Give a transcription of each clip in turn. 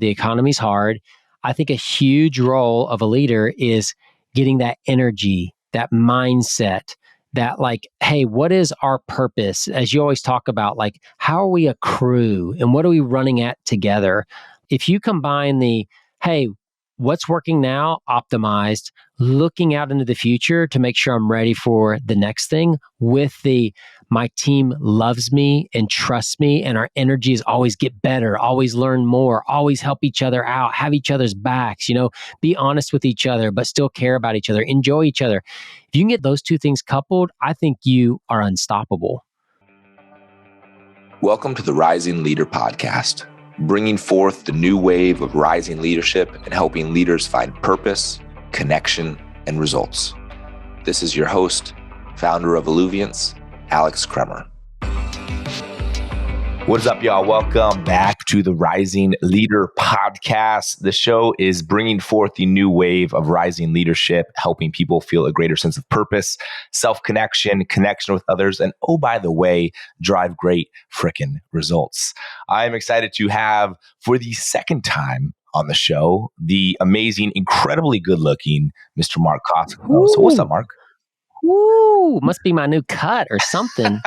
The economy's hard. I think a huge role of a leader is getting that energy, that mindset, that like, hey, what is our purpose? As you always talk about, like, how are we a crew and what are we running at together? If you combine the, hey, what's working now, optimized, looking out into the future to make sure I'm ready for the next thing with the, my team loves me and trusts me and our energy is always get better, always learn more, always help each other out, have each other's backs, be honest with each other, but still care about each other, enjoy each other. If you can get those two things coupled, I think you are unstoppable. Welcome to the Rising Leader Podcast, bringing forth the new wave of rising leadership and helping leaders find purpose, connection, and results. This is your host, founder of Alluviance, Alex Kremer. What is up, y'all? Welcome back to the Rising Leader Podcast. The show is bringing forth the new wave of rising leadership, helping people feel a greater sense of purpose, self-connection, connection with others, and oh, by the way, drive great frickin' results. I'm excited to have, for the second time on the show, the amazing, incredibly good-looking Mr. Mark Kosoglow. So what's up, Mark? Woo! Must be my new cut or something.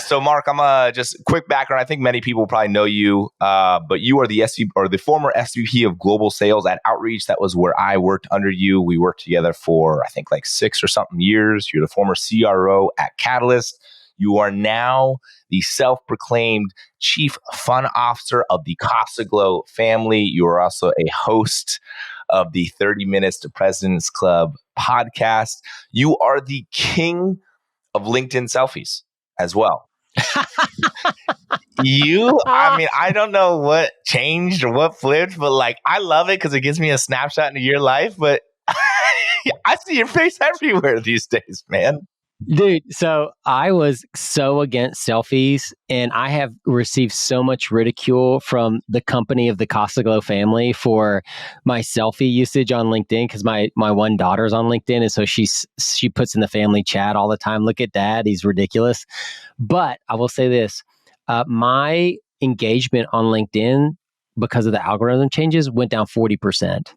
So Mark, I'm just quick background. I think many people probably know you, but you are the SVP or the former SVP of Global Sales at Outreach. That was where I worked under you. We worked together for I think like 6 or something years. You're the former CRO at Catalyst. You are now the self-proclaimed Chief Fun Officer of the Kosoglow family. You are also a host of the 30 Minutes to President's Club podcast. You are the king of LinkedIn selfies as well. I don't know what changed or what flipped, but like, I love it because it gives me a snapshot into your life, but I see your face everywhere these days, man. Dude, so I was so against selfies and I have received so much ridicule from the company of the Kosoglow family for my selfie usage on LinkedIn because my one daughter's on LinkedIn and so she puts in the family chat all the time, look at dad, he's ridiculous. But I will say this, my engagement on LinkedIn because of the algorithm changes went down 40%.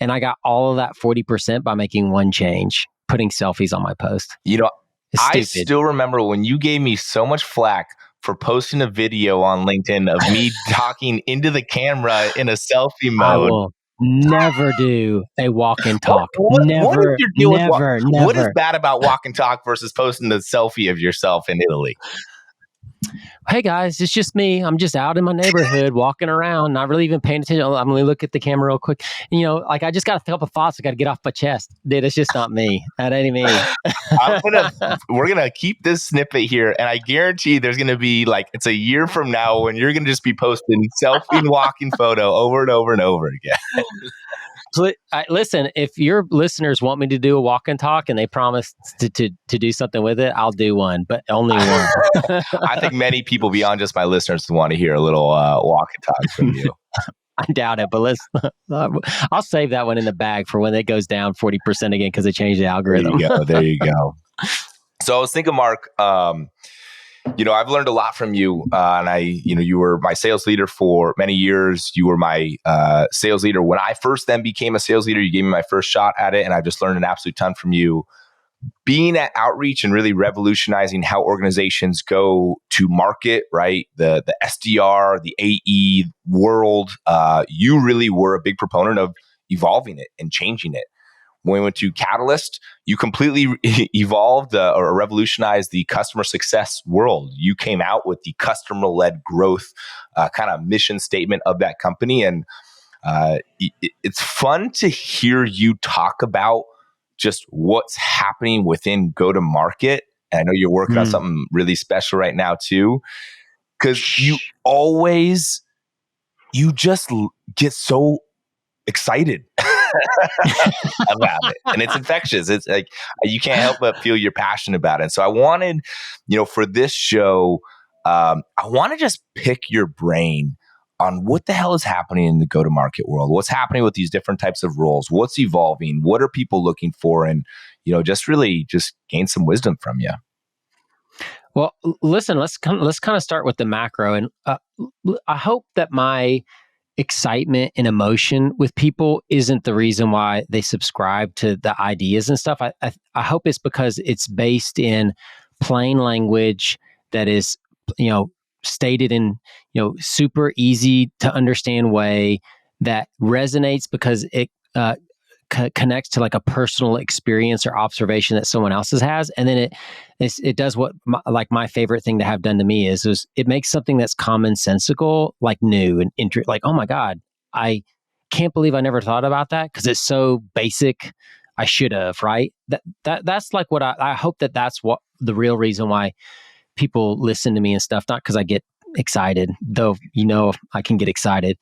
And I got all of that 40% by making one change, putting selfies on my post. I still remember when you gave me so much flack for posting a video on LinkedIn of me talking into the camera in a selfie mode. I will never do a walk and talk. What is your deal never. What is bad about walk and talk versus posting the selfie of yourself in Italy? Hey guys, it's just me. I'm just out in my neighborhood walking around, not really even paying attention. I'm going to look at the camera real quick. And, like I just got a couple of thoughts I got to get off my chest. Dude, it's just not me. That ain't me. We're going to keep this snippet here. And I guarantee there's going to be like, it's a year from now when you're going to just be posting selfie and walking photo over and over and over again. Listen, if your listeners want me to do a walk and talk and they promise to do something with it, I'll do one, but only one. I think many people beyond just my listeners want to hear a little walk and talk from you. I doubt it, but I'll save that one in the bag for when it goes down 40% again because they changed the algorithm. There you go. So I was thinking, Mark, I've learned a lot from you, and you were my sales leader for many years. You were my sales leader when I first then became a sales leader. You gave me my first shot at it, and I've just learned an absolute ton from you. Being at Outreach and really revolutionizing how organizations go to market, right? The SDR, the AE world, you really were a big proponent of evolving it and changing it. When we went to Catalyst, you completely evolved or revolutionized the customer success world. You came out with the customer-led growth kind of mission statement of that company. And it's fun to hear you talk about just what's happening within go-to-market. And I know you're working on something really special right now too, because you just get so excited about it, and it's infectious. It's like you can't help but feel you're passionate about it. And so I wanted, for this show, I want to just pick your brain on what the hell is happening in the go-to-market world. What's happening with these different types of roles? What's evolving? What are people looking for? And just really just gain some wisdom from you. Well, listen, let's kind of start with the macro, and I hope that my excitement and emotion with people isn't the reason why they subscribe to the ideas and stuff. I hope it's because it's based in plain language that is, stated in, super easy to understand way that resonates because it connects to like a personal experience or observation that someone else's has, and then it does what my favorite thing to have done to me is it makes something that's commonsensical like new and like, oh my god, I can't believe I never thought about that because it's so basic. I should have, right? That's like what I hope that's what the real reason why people listen to me and stuff, not because I get excited, though I can get excited.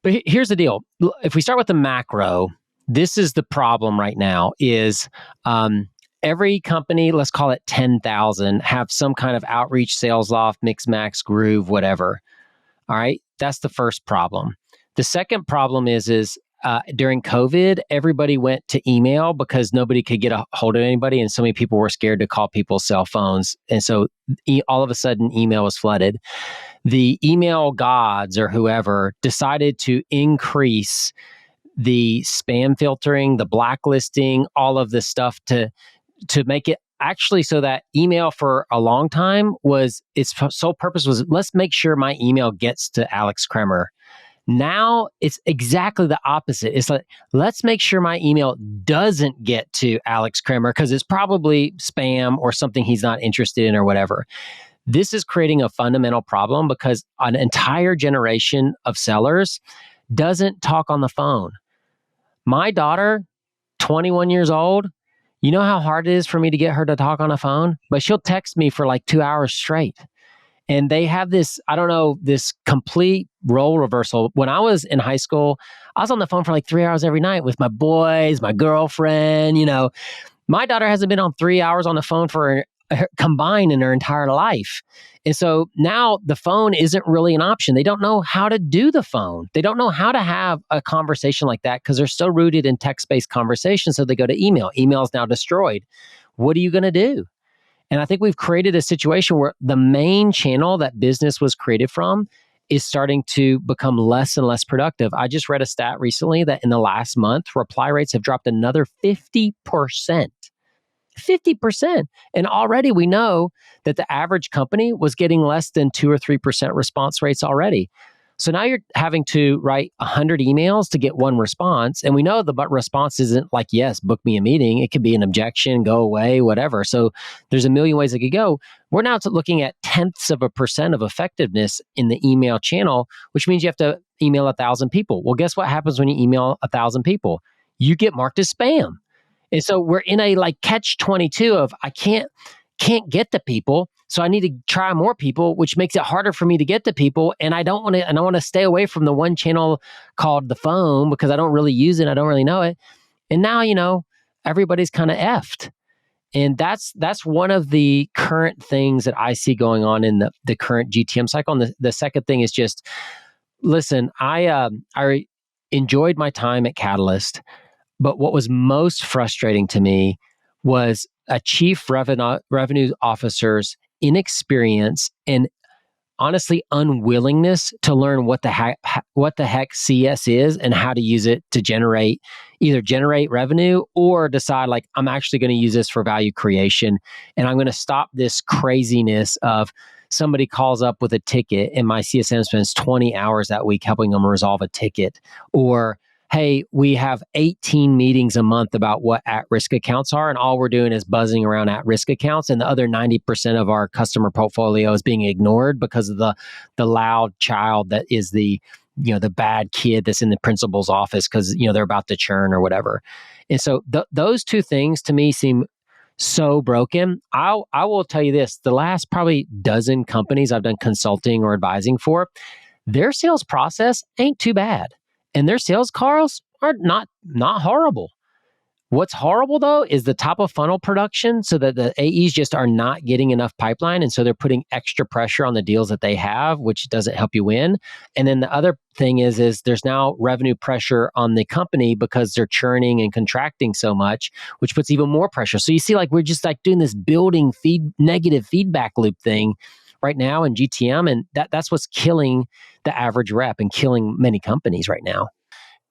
But here's the deal. If we start with the macro, this is the problem right now is every company, let's call it 10,000, have some kind of outreach, sales loft, mix, max, groove, whatever. All right. That's the first problem. The second problem is during COVID, everybody went to email because nobody could get a hold of anybody. And so many people were scared to call people's cell phones. And so all of a sudden, email was flooded. The email gods or whoever decided to increase the spam filtering, the blacklisting, all of this stuff to make it actually so that email for a long time was its sole purpose was let's make sure my email gets to Alex Kremer. Now it's exactly the opposite. It's like, let's make sure my email doesn't get to Alex Kremer because it's probably spam or something he's not interested in or whatever. This is creating a fundamental problem because an entire generation of sellers doesn't talk on the phone. My daughter, 21 years old, you know how hard it is for me to get her to talk on the phone? But she'll text me for like 2 hours straight. And they have this, I don't know, this complete role reversal. When I was in high school, I was on the phone for like 3 hours every night with my boys, my girlfriend. My daughter hasn't been on 3 hours on the phone for combined in her entire life. And so now the phone isn't really an option. They don't know how to do the phone. They don't know how to have a conversation like that because they're so rooted in text-based conversation. So they go to email. Email is now destroyed. What are you going to do? And I think we've created a situation where the main channel that business was created from is starting to become less and less productive. I just read a stat recently that in the last month, reply rates have dropped another 50%. 50%. And already we know that the average company was getting less than 2 or 3% response rates already. So now you're having to write 100 emails to get one response. And we know the response isn't like, yes, book me a meeting. It could be an objection, go away, whatever. So there's a million ways it could go. We're now looking at 0.1% of effectiveness in the email channel, which means you have to email 1,000 people. Well, guess what happens when you email 1,000 people? You get marked as spam. And so we're in a like catch-22 of I can't get to people, so I need to try more people, which makes it harder for me to get to people. And I don't want to. And I want to stay away from the one channel called the phone because I don't really use it. I don't really know it. And now everybody's kind of effed. And that's one of the current things that I see going on in the current GTM cycle. And the second thing is just listen. I enjoyed my time at Catalyst. But what was most frustrating to me was a chief revenue officer's inexperience and honestly unwillingness to learn what the heck CS is and how to use it to either generate revenue or decide like I'm actually going to use this for value creation and I'm going to stop this craziness of somebody calls up with a ticket and my CSM spends 20 hours that week helping them resolve a ticket, or hey, we have 18 meetings a month about what at-risk accounts are, and all we're doing is buzzing around at-risk accounts, and the other 90% of our customer portfolio is being ignored because of the loud child that is the bad kid that's in the principal's office because they're about to churn or whatever. And so those two things to me seem so broken. I will tell you this, the last probably dozen companies I've done consulting or advising for, their sales process ain't too bad. And their sales calls are not horrible. What's horrible though is the top of funnel production, so that the AEs just are not getting enough pipeline. And so they're putting extra pressure on the deals that they have, which doesn't help you win. And then the other thing is there's now revenue pressure on the company because they're churning and contracting so much, which puts even more pressure. So you see, like, we're just like doing this building negative feedback loop thing right now in GTM. And that's what's killing the average rep and killing many companies right now.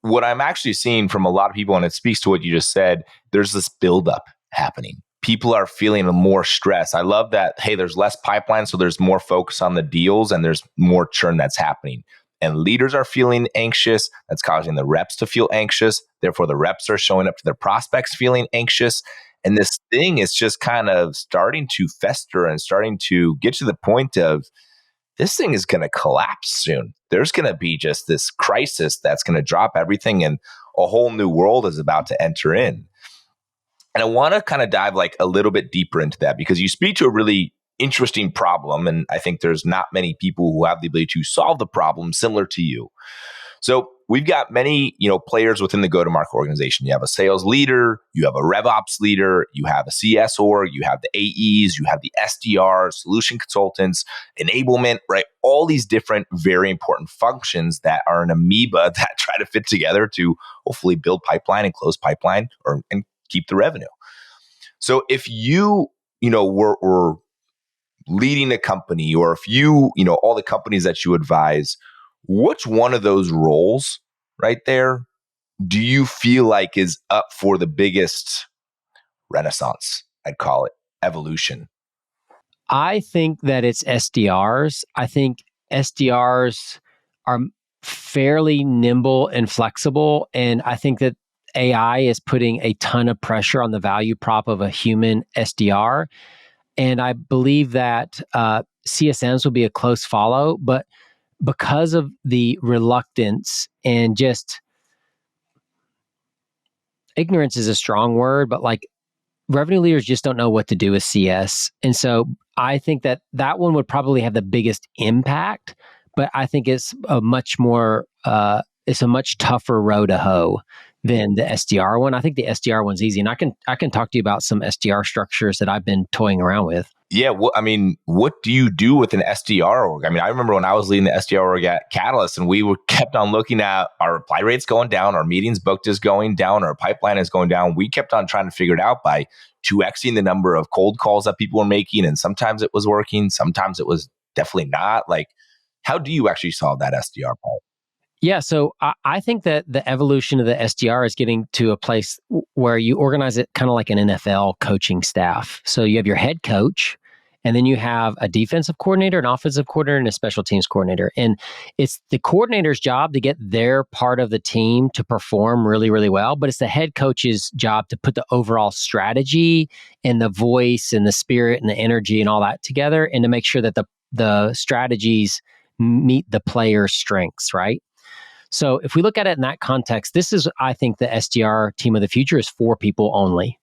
What I'm actually seeing from a lot of people, and it speaks to what you just said, there's this buildup happening. People are feeling more stress. I love that, hey, there's less pipeline, so there's more focus on the deals and there's more churn that's happening. And leaders are feeling anxious. That's causing the reps to feel anxious. Therefore, the reps are showing up to their prospects feeling anxious. And this thing is just kind of starting to fester and starting to get to the point of, this thing is going to collapse soon. There's going to be just this crisis that's going to drop everything, and a whole new world is about to enter in. And I want to kind of dive like a little bit deeper into that, because you speak to a really interesting problem. And I think there's not many people who have the ability to solve the problem similar to you. So we've got many, players within the go-to-market organization. You have a sales leader, you have a RevOps leader, you have a CS org, you have the AEs, you have the SDRs, solution consultants, enablement, right? All these different very important functions that are an amoeba that try to fit together to hopefully build pipeline and close pipeline and keep the revenue. So if you, were leading a company, or if you, all the companies that you advise, which one of those roles right there do you feel like is up for the biggest renaissance? I'd call it evolution. I think that it's SDRs. I think SDRs are fairly nimble and flexible. And I think that AI is putting a ton of pressure on the value prop of a human SDR. And I believe that CSMs will be a close follow, but because of the reluctance and just ignorance is a strong word, but like revenue leaders just don't know what to do with CS. And so I think that one would probably have the biggest impact, but I think it's a much tougher row to hoe than the SDR one. I think the SDR one's easy. And I can talk to you about some SDR structures that I've been toying around with. Yeah. What do you do with an SDR org? I remember when I was leading the SDR org at Catalyst, and we kept on looking at our reply rates going down, our meetings booked is going down, our pipeline is going down. We kept on trying to figure it out by 2xing the number of cold calls that people were making. And sometimes it was working, sometimes it was definitely not. Like, how do you actually solve that SDR part? Yeah, so I think that the evolution of the SDR is getting to a place where you organize it kind of like an NFL coaching staff. So you have your head coach, and then you have a defensive coordinator, an offensive coordinator, and a special teams coordinator. And it's the coordinator's job to get their part of the team to perform really, really well. But it's the head coach's job to put the overall strategy and the voice and the spirit and the energy and all that together, and to make sure that the strategies meet the player's strengths, right? So if we look at it in that context, I think the SDR team of the future is 4 people only.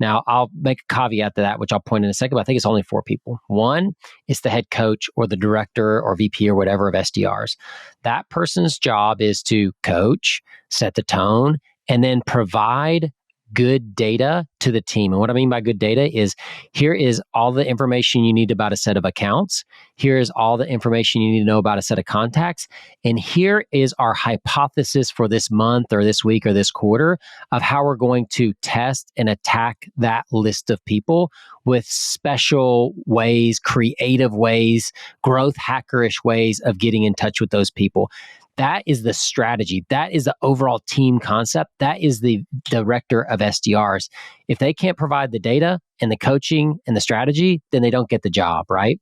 Now, I'll make a caveat to that, which I'll point in a second, but I think it's only 4 people. One is the head coach or the director or VP or whatever of SDRs. That person's job is to coach, set the tone, and then provide good data to the team. And what I mean by good data is, here is all the information you need about a set of accounts. Here is all the information you need to know about a set of contacts. And here is our hypothesis for this month or this week or this quarter of how we're going to test and attack that list of people with special ways, creative ways, growth hackerish ways of getting in touch with those people. That is the strategy. That is the overall team concept. That is the director of SDRs. If they can't provide the data and the coaching and the strategy, then they don't get the job, right?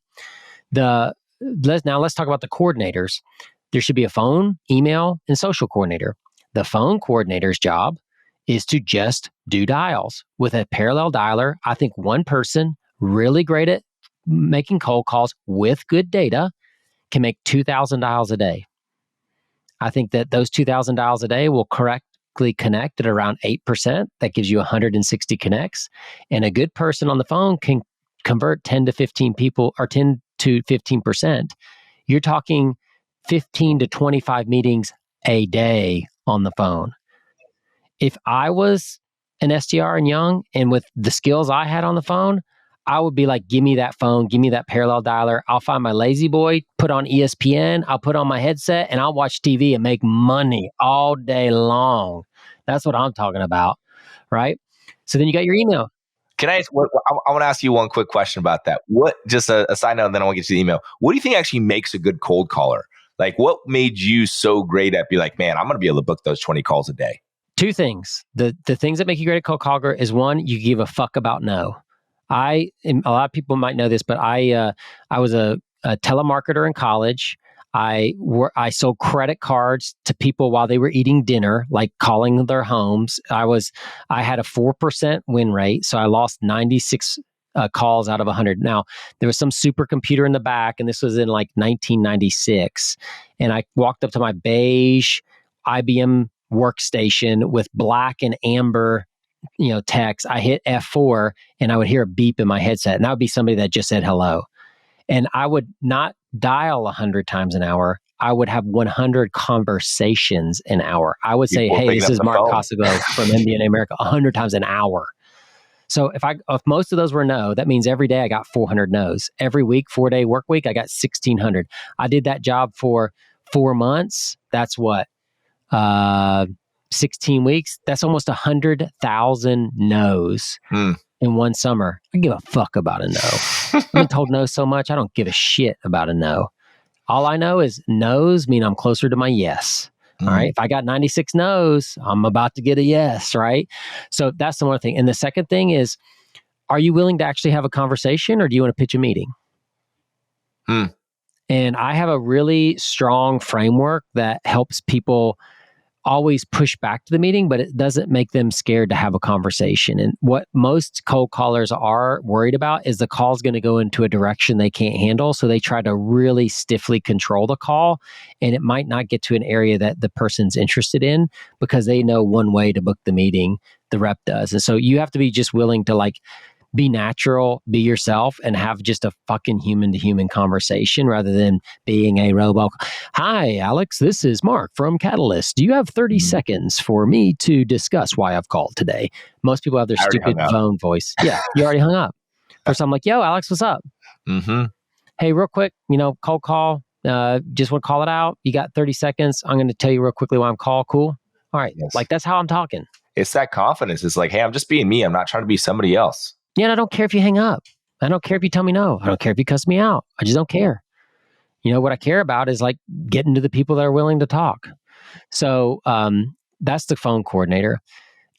Now let's talk about the coordinators. There should be a phone, email, and social coordinator. The phone coordinator's job is to just do dials with a parallel dialer. I think one person really great at making cold calls with good data can make 2,000 dials a day. I think that those 2,000 dials a day will correctly connect at around 8%. That gives you 160 connects. And a good person on the phone can convert 10 to 15 people, or 10 to 15%. You're talking 15 to 25 meetings a day on the phone. If I was an SDR and young, and with the skills I had on the phone, I would be like, give me that phone, give me that parallel dialer. I'll find my lazy boy, put on ESPN, I'll put on my headset, and I'll watch TV and make money all day long. That's what I'm talking about, right? So then you got your email. Can I ask, I want to ask you one quick question about that. What, just a side note, and then I want to get to the email. What do you think actually makes a good cold caller? Like, what made you so great at be like, man, I'm going to be able to book those 20 calls a day? Two things. The things that make you great at cold caller is one, you give a fuck about no. A lot of people might know this, but I was a telemarketer in college. I sold credit cards to people while they were eating dinner, like calling their homes. I had a 4% win rate, so I lost 96 calls out of 100. Now, there was some supercomputer in the back, and this was in like 1996. And I walked up to my beige IBM workstation with black and amber text. I hit F4 and I would hear a beep in my headset, and that would be somebody that just said hello. And I would not dial 100 times an hour. I would have 100 conversations an hour. I would say, hey, this is Mark Kosoglow from MBA America 100 times an hour. So if most of those were no, that means every day I got 400 no's. Every week, 4-day work week, I got 1,600. I did that job for 4 months. That's what? 16 weeks, that's almost 100,000 no's in one summer. I give a fuck about a no. I've been told no so much, I don't give a shit about a no. All I know is no's mean I'm closer to my yes. All right. If I got 96 no's, I'm about to get a yes, right? So that's the one thing. And the second thing is, are you willing to actually have a conversation, or do you want to pitch a meeting? And I have a really strong framework that helps people always push back to the meeting, but it doesn't make them scared to have a conversation. And what most cold callers are worried about is the call's going to go into a direction they can't handle. So they try to really stiffly control the call, and it might not get to an area that the person's interested in because they know one way to book the meeting, the rep does. And so you have to be just willing to be natural, be yourself, and have just a fucking human-to-human conversation rather than being a robot. Hi, Alex, this is Mark from Catalyst. Do you have 30 seconds for me to discuss why I've called today? Most people have their stupid phone voice. Yeah, you already hung up. First, I'm like, yo, Alex, what's up? Hey, real quick, cold call. Just want to call it out. You got 30 seconds. I'm going to tell you real quickly why I'm called. Cool? All right. Yes. That's how I'm talking. It's that confidence. It's like, hey, I'm just being me. I'm not trying to be somebody else. Yeah, and I don't care if you hang up. I don't care if you tell me no. I don't care if you cuss me out. I just don't care. What I care about is getting to the people that are willing to talk. So that's the phone coordinator.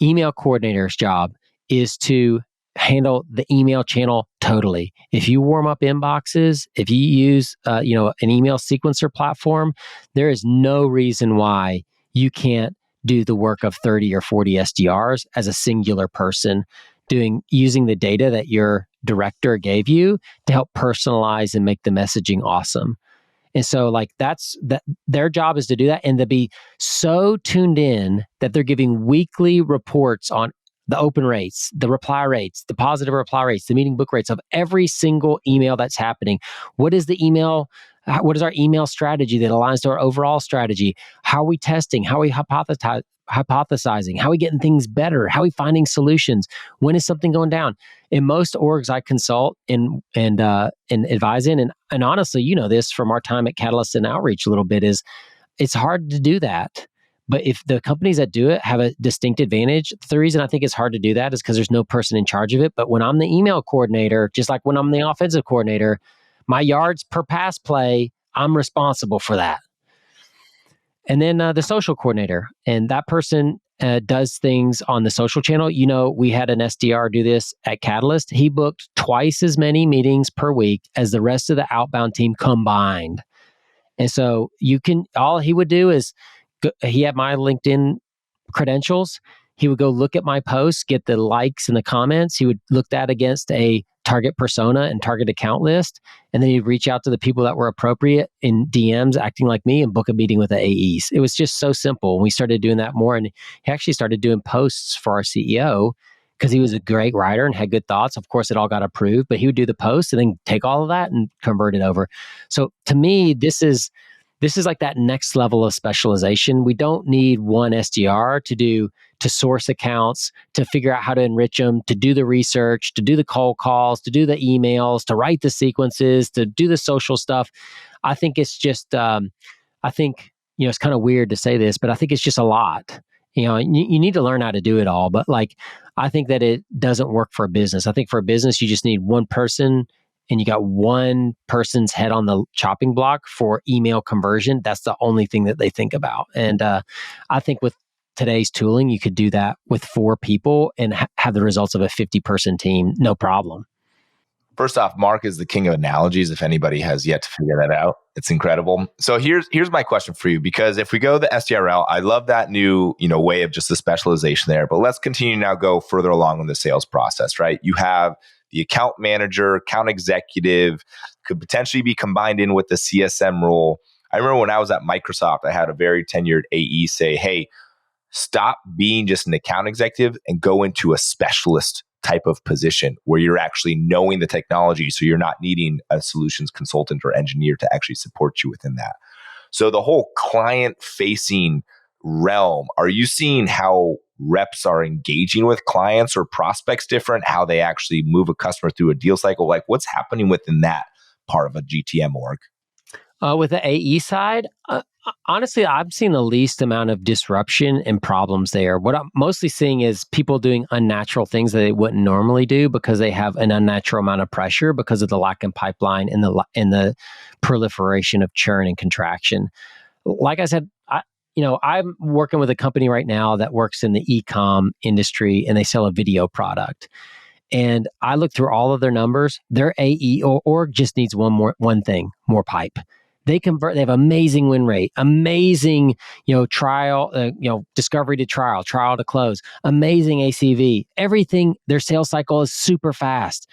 Email coordinator's job is to handle the email channel totally. If you warm up inboxes, if you use an email sequencer platform, there is no reason why you can't do the work of 30 or 40 SDRs as a singular person, using the data that your director gave you to help personalize and make the messaging awesome. And so their job is to do that, and to be so tuned in that they're giving weekly reports on the open rates, the reply rates, the positive reply rates, the meeting book rates of every single email that's happening. What is our email strategy that aligns to our overall strategy? How are we testing? How are we hypothesizing? How are we getting things better? How are we finding solutions? When is something going down? In most orgs I consult and advise in, and honestly, this from our time at Catalyst and Outreach a little bit, is it's hard to do that. But if the companies that do it have a distinct advantage, the reason I think it's hard to do that is because there's no person in charge of it. But when I'm the email coordinator, just like when I'm the offensive coordinator, my yards per pass play, I'm responsible for that. And then the social coordinator, and that person does things on the social channel. We had an SDR do this at Catalyst. He booked twice as many meetings per week as the rest of the outbound team combined. And so all he would do is, he had my LinkedIn credentials. He would go look at my posts, get the likes and the comments. He would look that against a target persona and target account list. And then he'd reach out to the people that were appropriate in DMs, acting like me, and book a meeting with the AEs. It was just so simple. We started doing that more. And he actually started doing posts for our CEO because he was a great writer and had good thoughts. Of course, it all got approved, but he would do the posts and then take all of that and convert it over. So to me, this is this is like that next level of specialization. We don't need one SDR to to source accounts, to figure out how to enrich them, to do the research, to do the cold calls, to do the emails, to write the sequences, to do the social stuff. I think it's just, I think, it's kind of weird to say this, but I think it's just a lot. You need to learn how to do it all. But like, I think that it doesn't work for a business. I think for a business, you just need one person and you got one person's head on the chopping block for email conversion. That's the only thing that they think about. And I think with today's tooling, you could do that with 4 people and have the results of a 50-person team, no problem. First off, Mark is the king of analogies. If anybody has yet to figure that out, it's incredible. So here's my question for you, because if we go the SDRL, I love that new way of just the specialization there. But let's continue now, go further along in the sales process, right? You have the account manager, account executive, could potentially be combined in with the CSM role. I remember when I was at Microsoft, I had a very tenured AE say, "Hey, stop being just an account executive and go into a specialist type of position where you're actually knowing the technology, so you're not needing a solutions consultant or engineer to actually support you within that." So the whole client facing realm, are you seeing how reps are engaging with clients or prospects different, how they actually move a customer through a deal cycle? Like, what's happening within that part of a GTM org? With the AE side, honestly, I've seen the least amount of disruption and problems there. What I'm mostly seeing is people doing unnatural things that they wouldn't normally do because they have an unnatural amount of pressure because of the lack of pipeline and the proliferation of churn and contraction. Like I said, I'm working with a company right now that works in the e-com industry, and they sell a video product. And I look through all of their numbers. Their AE org just needs one thing, more pipe. They convert. They have amazing win rate, amazing, trial, discovery to trial, trial to close, amazing ACV. Everything. Their sales cycle is super fast.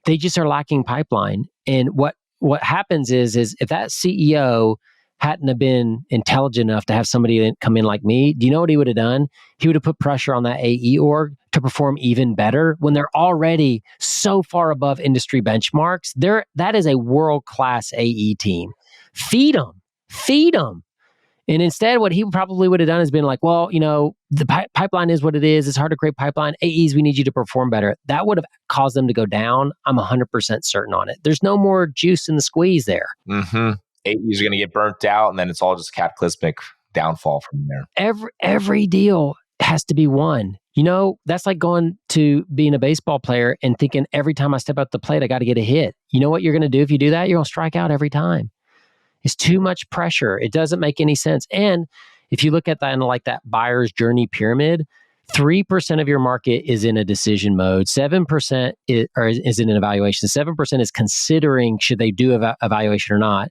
They just are lacking pipeline. And what happens is if that CEO hadn't have been intelligent enough to have somebody come in like me, do you know what he would have done? He would have put pressure on that AE org to perform even better when they're already so far above industry benchmarks. That is a world-class AE team. Feed them. And instead, what he probably would have done is been like, well, the pipeline is what it is. It's hard to create pipeline. AEs, we need you to perform better. That would have caused them to go down. I'm 100% certain on it. There's no more juice in the squeeze there. Mm-hmm. AEs are going to get burnt out, and then it's all just cataclysmic downfall from there. Every deal has to be won. That's like going to being a baseball player and thinking every time I step out the plate, I got to get a hit. You know what you're going to do if you do that? You're going to strike out every time. It's too much pressure. It doesn't make any sense. And if you look at that in like that buyer's journey pyramid, 3% of your market is in a decision mode. 7% is in an evaluation. 7% is considering should they do evaluation or not.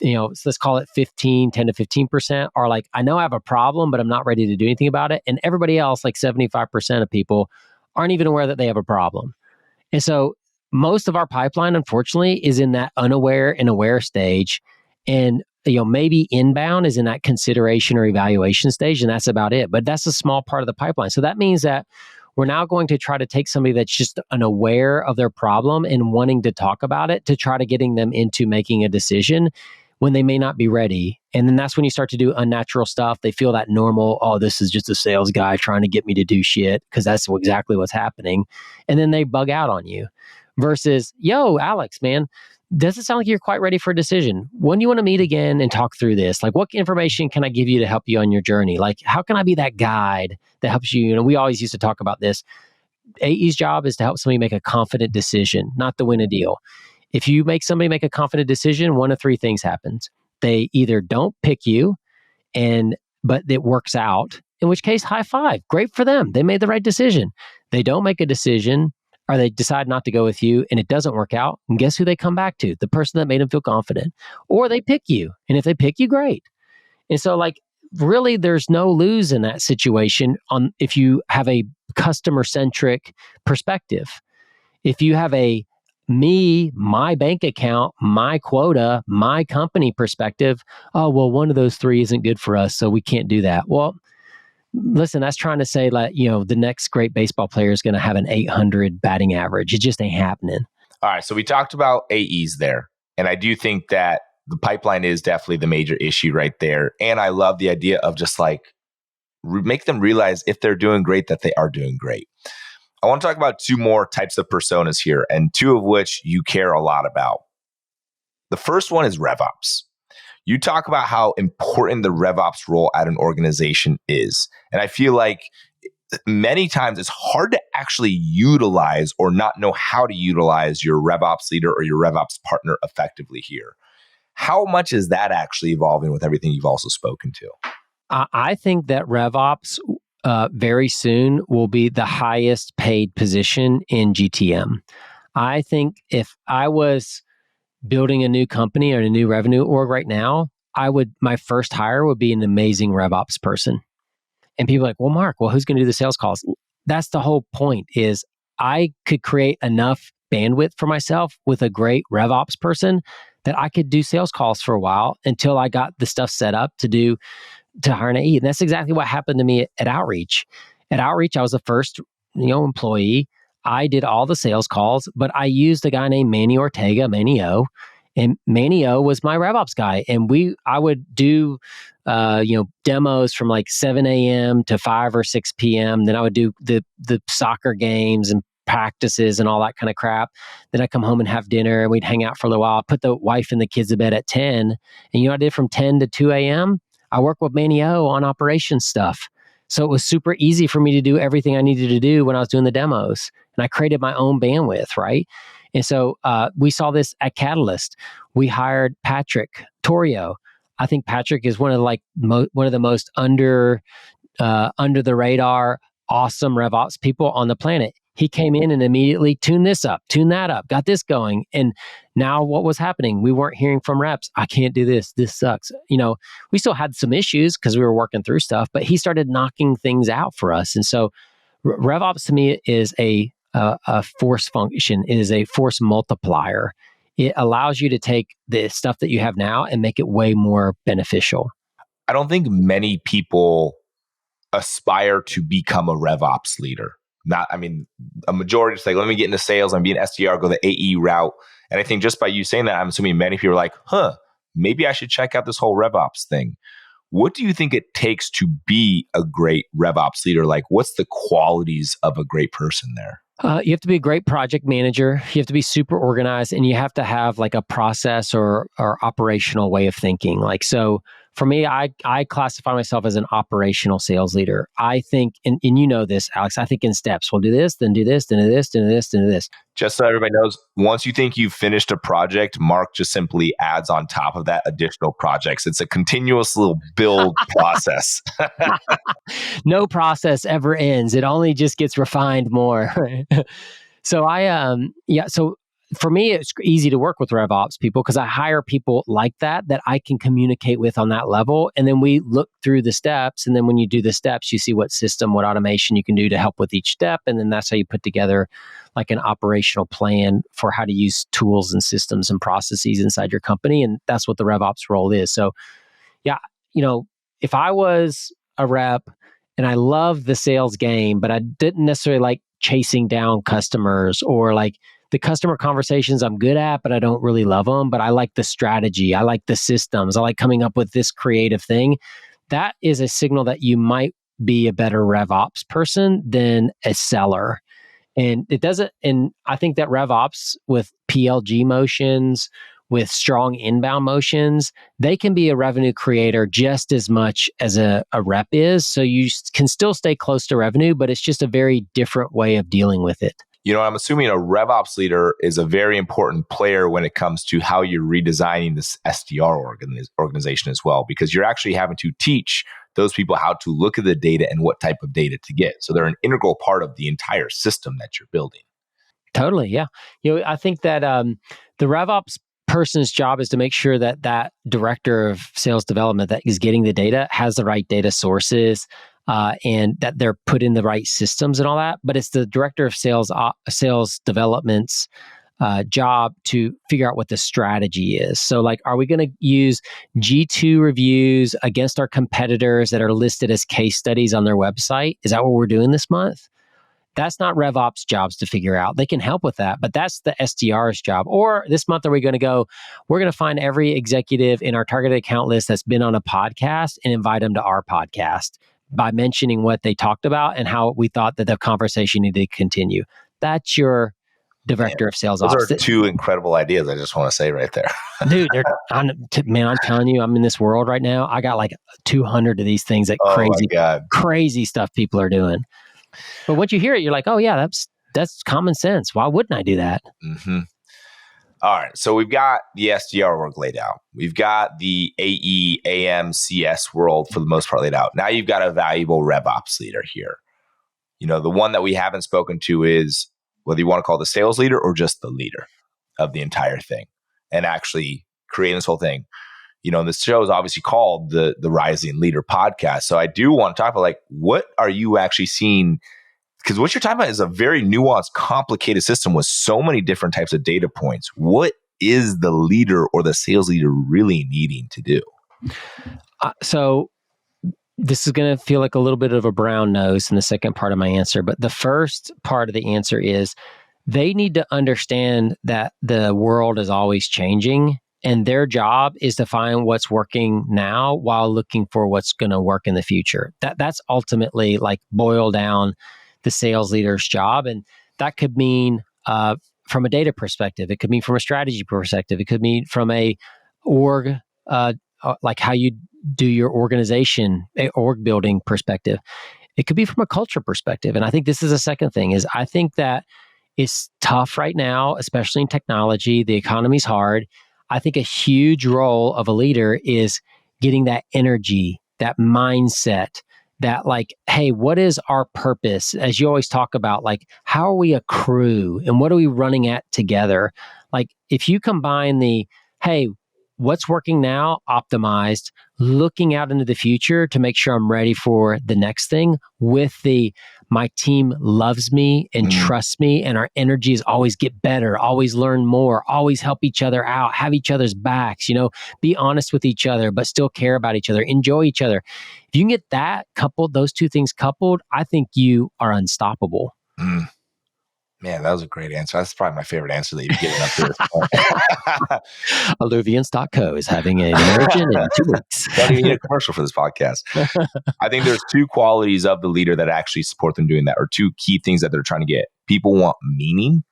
So let's call it 10 to 15% are like, I know I have a problem, but I'm not ready to do anything about it. And everybody else, like 75% of people, aren't even aware that they have a problem. And so most of our pipeline, unfortunately, is in that unaware and aware stage. And maybe inbound is in that consideration or evaluation stage, and that's about it. But that's a small part of the pipeline. So that means that we're now going to try to take somebody that's just unaware of their problem and wanting to talk about it to try to getting them into making a decision when they may not be ready. And then that's when you start to do unnatural stuff. They feel that normal, oh, this is just a sales guy trying to get me to do shit, because that's exactly what's happening. And then they bug out on you versus, yo, Alex, man, does it sound like you're quite ready for a decision? When do you want to meet again and talk through this? Like, what information can I give you to help you on your journey? Like, how can I be that guide that helps you? We always used to talk about this. AE's job is to help somebody make a confident decision, not to win a deal. If you make somebody make a confident decision, one of 3 things happens. They either don't pick you, but it works out, in which case, high five. Great for them. They made the right decision. They don't make a decision, or they decide not to go with you and it doesn't work out. And guess who they come back to? The person that made them feel confident. Or they pick you. And if they pick you, great. And so really there's no lose in that situation if you have a customer-centric perspective. If you have a my bank account, my quota, my company perspective, oh, well, one of those 3 isn't good for us, so we can't do that. Well, listen, that's trying to say the next great baseball player is going to have an 800 batting average. It just ain't happening. All right. So we talked about AEs there. And I do think that the pipeline is definitely the major issue right there. And I love the idea of just make them realize if they're doing great, that they are doing great. I want to talk about two more types of personas here, and two of which you care a lot about. The first one is RevOps. You talk about how important the RevOps role at an organization is. And I feel like many times it's hard to actually utilize or not know how to utilize your RevOps leader or your RevOps partner effectively here. How much is that actually evolving with everything you've also spoken to? I think that RevOps very soon will be the highest paid position in GTM. I think if I was building a new company or a new revenue org right now, my first hire would be an amazing RevOps person. And people are like, well, Mark, who's going to do the sales calls? That's the whole point is I could create enough bandwidth for myself with a great RevOps person that I could do sales calls for a while until I got the stuff set up to hire an AE. And that's exactly what happened to me at Outreach. At Outreach, I was the first, employee. I did all the sales calls, but I used a guy named Manny Ortega, Manny O, and Manny O was my RevOps guy. And I would do, demos from like 7 a.m. to 5 or 6 p.m. Then I would do the soccer games and practices and all that kind of crap. Then I come home and have dinner and we'd hang out for a little while. Put the wife and the kids to bed at 10. And I did from 10 to 2 a.m. I worked with Manny O on operations stuff. So it was super easy for me to do everything I needed to do when I was doing the demos. And I created my own bandwidth, right? And so we saw this at Catalyst. We hired Patrick Torrio. I think Patrick is one of the most under the radar, awesome RevOps people on the planet. He came in and immediately tuned this up, tuned that up, got this going. And now what was happening? We weren't hearing from reps. I can't do this. This sucks. We still had some issues because we were working through stuff, but he started knocking things out for us. And so RevOps to me is a force function. It is a force multiplier. It allows you to take the stuff that you have now and make it way more beneficial. I don't think many people aspire to become a RevOps leader. A majority just like, let me get into sales and be an SDR, go the AE route. And I think just by you saying that, I'm assuming many people are like, maybe I should check out this whole RevOps thing. What do you think it takes to be a great RevOps leader? Like, what's the qualities of a great person there? You have to be a great project manager. You have to be super organized, and you have to have like a process or operational way of thinking. Like, so for me, I classify myself as an operational sales leader. I think, and you know this, Alex, I think in steps. We'll do this, then do this, then do this, then do this, then do this. Just so everybody knows, once you think you've finished a project, Mark just simply adds on top of that additional projects. It's a continuous little build process. No process ever ends. It only just gets refined more. So so for me, it's easy to work with RevOps people because I hire people like that I can communicate with on that level. And then we look through the steps. And then when you do the steps, you see what system, what automation you can do to help with each step. And then that's how you put together like an operational plan for how to use tools and systems and processes inside your company. And that's what the RevOps role is. So yeah, if I was a rep and I love the sales game, but I didn't necessarily like chasing down customers or like the customer conversations I'm good at, but I don't really love them. But I like the strategy. I like the systems. I like coming up with this creative thing. That is a signal that you might be a better RevOps person than a seller. And I think that RevOps with PLG motions, with strong inbound motions, they can be a revenue creator just as much as a rep is. So you can still stay close to revenue, but it's just a very different way of dealing with it. I'm assuming a RevOps leader is a very important player when it comes to how you're redesigning this SDR organization as well, because you're actually having to teach those people how to look at the data and what type of data to get. So they're an integral part of the entire system that you're building. Totally, yeah. I think that the RevOps person's job is to make sure that director of sales development that is getting the data has the right data sources, and that they're put in the right systems and all that. But it's the director of sales development's job to figure out what the strategy is. So like, are we going to use G2 reviews against our competitors that are listed as case studies on their website? Is that what we're doing this month? That's not RevOps jobs to figure out. They can help with that, but that's the SDR's job. Or this month, we're going to find every executive in our targeted account list that's been on a podcast and invite them to our podcast. by mentioning what they talked about and how we thought that the conversation needed to continue. That's your director of sales Those ops. are two incredible ideas. I just want to say right there. Dude, I'm telling you, I'm in this world right now. I got like 200 of these things that crazy stuff people are doing. But once you hear it, you're like, oh yeah, that's common sense. Why wouldn't I do that? Mm-hmm. All right. So we've got the SDR work laid out. We've got the AE, AM, CS world for the most part laid out. Now you've got a valuable RevOps leader here. The one that we haven't spoken to is whether you want to call the sales leader or just the leader of the entire thing and actually creating this whole thing. This show is obviously called the Rising Leader Podcast. So I do want to talk about what are you actually seeing? Because what you're talking about is a very nuanced, complicated system with so many different types of data points. What is the leader or the sales leader really needing to do? So this is going to feel like a little bit of a brown nose in the second part of my answer. But the first part of the answer is they need to understand that the world is always changing. And their job is to find what's working now while looking for what's going to work in the future. That's ultimately boil down the sales leader's job. And that could mean from a data perspective. It could mean from a strategy perspective. It could mean from a org, how you do your organization, org building perspective. It could be from a culture perspective. And I think this is a second thing is I think that it's tough right now, especially in technology. The economy's hard. I think a huge role of a leader is getting that energy, that mindset, that hey, what is our purpose? As you always talk about, how are we a crew and what are we running at together? If you combine the, hey, what's working now, optimized, looking out into the future to make sure I'm ready for the next thing with the, my team loves me and trusts me and our energy is always get better, always learn more, always help each other out, have each other's backs, be honest with each other, but still care about each other, enjoy each other. If you can get that coupled, those two things coupled, I think you are unstoppable. Man, that was a great answer. That's probably my favorite answer that you've given up to this point. Alluvians.co is having an immersion in 2 weeks. Don't even need a commercial for this podcast. I think there's two qualities of the leader that actually support them doing that, or two key things that they're trying to get. People want meaning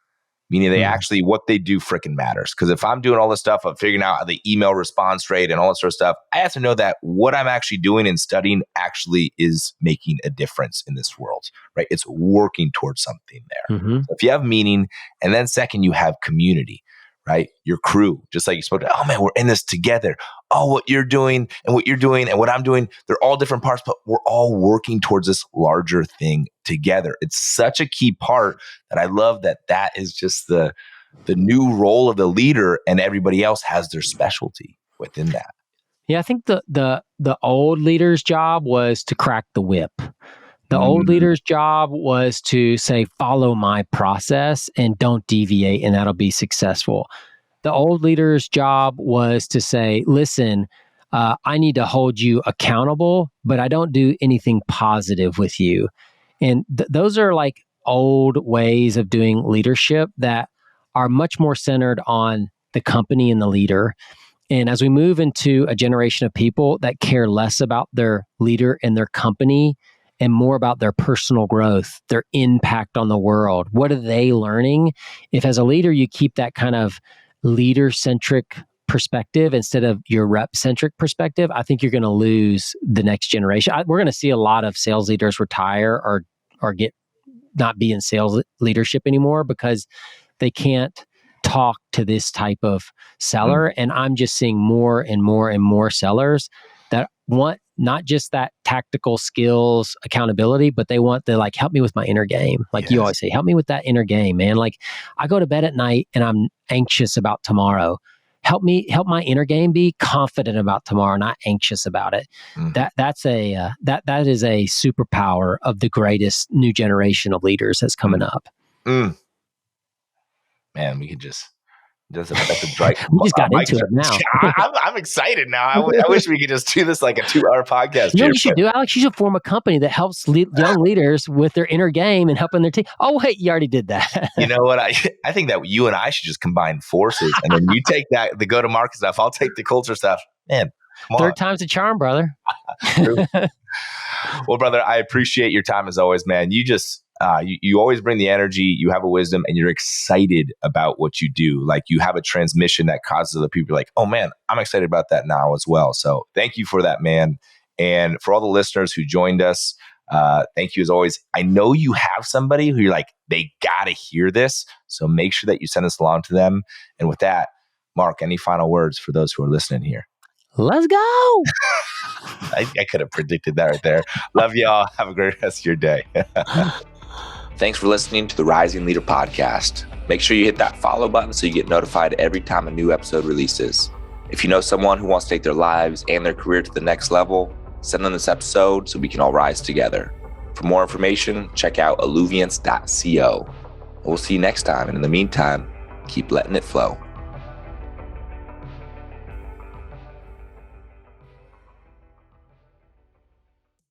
they actually, what they do freaking matters. Because if I'm doing all this stuff of figuring out the email response rate and all that sort of stuff, I have to know that what I'm actually doing and studying actually is making a difference in this world, right? It's working towards something there. So if you have meaning, and then second, you have community, right? Your crew, just like you spoke to, oh man, we're in this together. Oh, what you're doing and what you're doing and what I'm doing, they're all different parts, but we're all working towards this larger thing together. It's such a key part that I love that is just the new role of the leader, and everybody else has their specialty within that. Yeah, I think the old leader's job was to crack the whip. The old leader's job was to say, follow my process and don't deviate, and that'll be successful. The old leader's job was to say, listen, I need to hold you accountable, but I don't do anything positive with you. And those are old ways of doing leadership that are much more centered on the company and the leader. And as we move into a generation of people that care less about their leader and their company and more about their personal growth, their impact on the world, what are they learning? If as a leader, you keep that kind of leader-centric perspective instead of your rep-centric perspective, I think you're going to lose the next generation. We're going to see a lot of sales leaders retire or get not be in sales leadership anymore because they can't talk to this type of seller. And I'm just seeing more and more and more sellers that want not just that tactical skills accountability, but they want to help me with my inner game. You always say, help me with that inner game, man. I go to bed at night and I'm anxious about tomorrow. Help my inner game be confident about tomorrow, not anxious about it. That is a superpower of the greatest new generation of leaders that's coming up. Man, we could just a right. We just got into it now. I'm excited now. I wish we could just do this like a 2-hour podcast. You know what you should do, Alex? You should form a company that helps young leaders with their inner game and helping their team. Oh, wait, you already did that. You know what? I think that you and I should just combine forces, and then you take the go-to-market stuff. I'll take the culture stuff. Man, come on. Third time's a charm, brother. Well, brother, I appreciate your time as always, man. You just, you always bring the energy, you have a wisdom, and you're excited about what you do. Like you have a transmission that causes other people like, oh man, I'm excited about that now as well. So thank you for that, man. And for all the listeners who joined us, thank you as always. I know you have somebody who you're like, they got to hear this. So make sure that you send this along to them. And with that, Mark, any final words for those who are listening here? Let's go. I could have predicted that right there. Love y'all. Have a great rest of your day. Thanks for listening to the Rising Leader Podcast. Make sure you hit that follow button so you get notified every time a new episode releases. If you know someone who wants to take their lives and their career to the next level, send them this episode so we can all rise together. For more information, check out alluviance.co. We'll see you next time. And in the meantime, keep letting it flow.